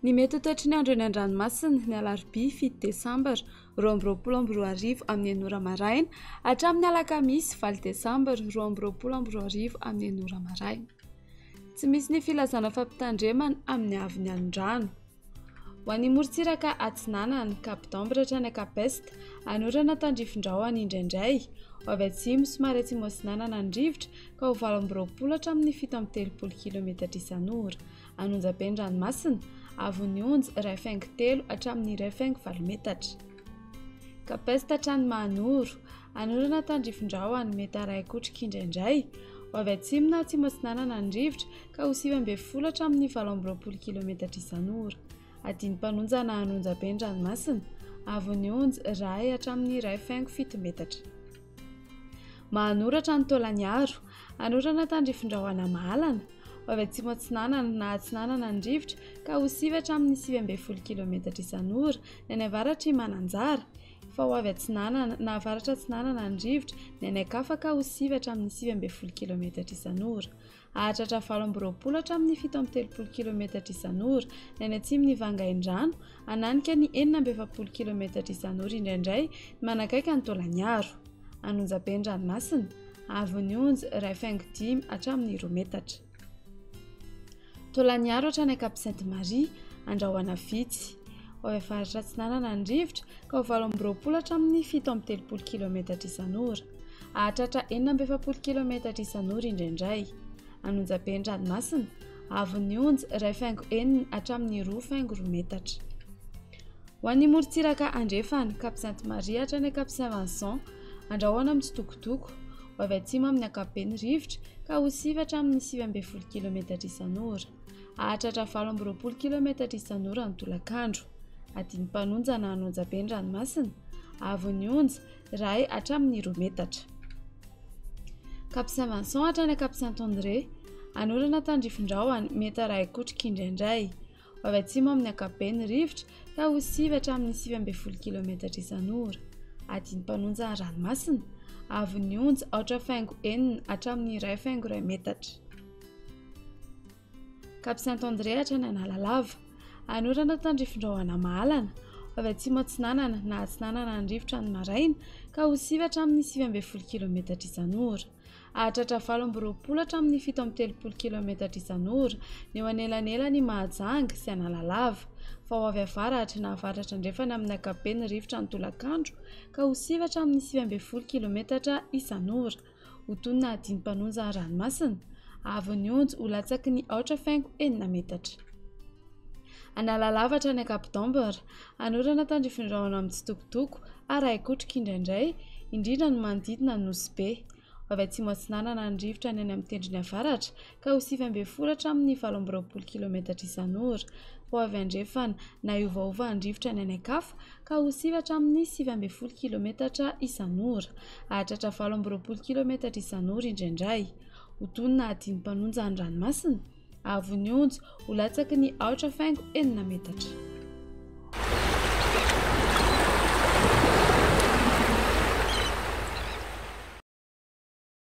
Ny mety ho toetry ny andro eny an-dranomasina ny alarobia 7 desambra 2024 amin'ny 9 maraina hatramin'ny alakamisy 20 desambra 2024 amin'ny 9 maraina. Tsy misy ny filazana fampitandremana amin'ny avy ny anondrano. Ho an'ny morontsiraka atsinanana Cap d'Ambre hatrany Capeste anorana tandrifin-drahona indraindray ho avy atsimo somary atsimo atsinanana ny rivotra ka ho 20 hatramin'ny 730 km isan'ora. Anonjabe ny ranomasina avy onja 1,3 hatramin'ny 1,4 metatra. Capeste hatrany Mahanoro anorana tandrifin-drahona metara 1 indraindray ho avy atsimo na atsimo atsinanana ny rivotra ka ho 9 hatramin'ny 20 km isan'ora. Adiny mpanonjana anonjabe ny ranomasina avy onja 1 hatramin'ny 1,7 metatra. Mahanoro hatrany Tolagnaro anorana tandrifin-drahona Mahalana ho avy atsimo atsinanana na atsinanana ny rivotra ka ho 9 hatramin'ny 9 km isan'ora ny avaratra i Mananjara, fa ho avy atsinanana na avaratra atsinanana ny rivotra ny ankafa ka ho 9 hatramin'ny 9 km isan'ora. Ahatratra 20 hatramin'ny 730 km isan'ora ny atsimon'ny Vangaindrano, ananika ny 440 km isan'ora indraindray manakaiky ny Tolagnaro. Anonjabe ny ranomasina avy onja 1,5 hatramin'ny 2 metatra. Tolagnaro hatrany Cap Sainte-Marie andrahoana vitsy ho avy avaratra atsinanana ny rivotra ka ho 20 hatramin'ny 730 km isan'ora. Ahatratra 440 km isan'ora indraindray. Anonjabe ny ranomasina avy onja 1,5 hatramin'ny 2,2 metatra. Ho an'ny morontsiraka andrefana Cap Sainte-Marie hatrany Cap Saint-Vincent andrahoana mitsitokotoko ho avy atsimo amin'ny ankapobeny rivotra ka ho 9 hatramin'ny 9 km isan'ora. Ahatratra 20 km isan'ora ny tolakandro. Adiny mpanonjana anonjabe ny ranomasina avy onja 1 hatramin'ny 2 metatra. Cap Saint-Vincent hatrany Cap Saint-André anorana tandrifin-drahona metara 1 indraindray ho avy atsimo amin'ny ankapobeny rivotra ka ho 9 hatramin'ny 9 km isan'ora. Adiny mpanonjana ranomasina avy onja 4,4 hatramin'ny 1,2 metatra. Cap Saint-André hatrany Analalava anorana tandrifin-drahona Mahalana ho avy atsimo atsinanana na atsinanana ny rivotra ny maraina ka ho 9 hatramin'ny 9 km isan'ora. Ahatratra 20 hatramin'ny 730 km isan'ora ny eo anelanelany Mahajanga sy Analalava, fa ho avy avaratra na avaratra andrefana amin'ny ankapobeny rivotra ny tolakandro ka ho 9 hatramin'ny 9 km isan'ora. Ho toy ny adiny mpanonjana ranomasina avy onja ho latsaky ny 4,4 metatra. Analalava hatrany Cap d'Ambre anorana tandrifin-drahona mitsitokotoko ara 1 indraindray indrindra no manodidina ny Nosy Be ho avy atsimo atsinanana ny rivotra ny any amin'ny tendrony avaratra ka ho 9 hatramin'ny 20 km isan'ora, fa ho avy andrefana na iovaova ny rivotra ny ankafa ka ho 9 hatramin'ny 9 km isan'ora. Ahatratra 20 km isan'ora indraindray. Ho toy ny adiny mpanonjana ranomasina avy onja ho latsaky ny 4,4 metatra.